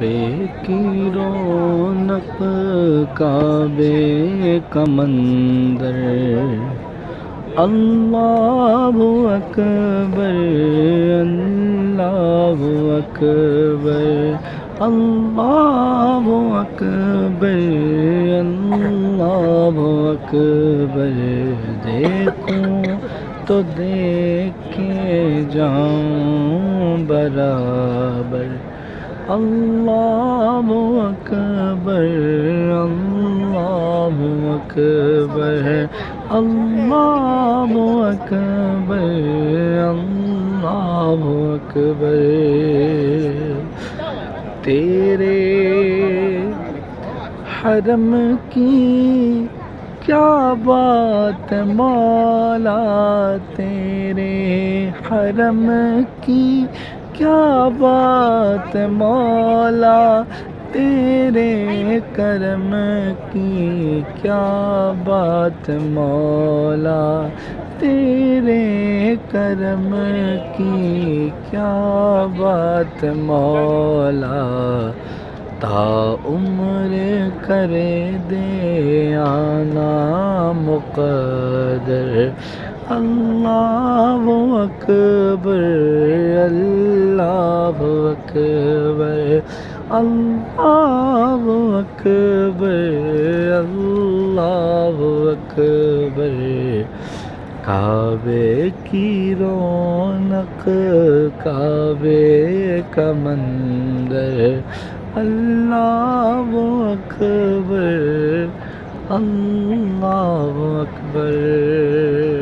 کعبے کی رونق کعبے کا منظر، اللہ اکبر اللہ اکبر اللہ اکبر اللہ اکبر، دیکھوں تو دیکھے جاؤں برابر، اللہ اکبر اللہ اکبر اللہ اکبر اللہ اکبر۔ تیرے حرم کی کیا بات مولا، تیرے حرم کی کیا بات مولا، تیرے کرم کی کیا بات مولا، تیرے کرم کی کیا بات مولا، تا عمر کرے دے آنا مقدر، اللہ اکبر اللہ اکبر اللہ اکبر اللہ اکبر۔ کعبے کی رونق کعبے کا منظر، اللہ اکبر اللہ اکبر۔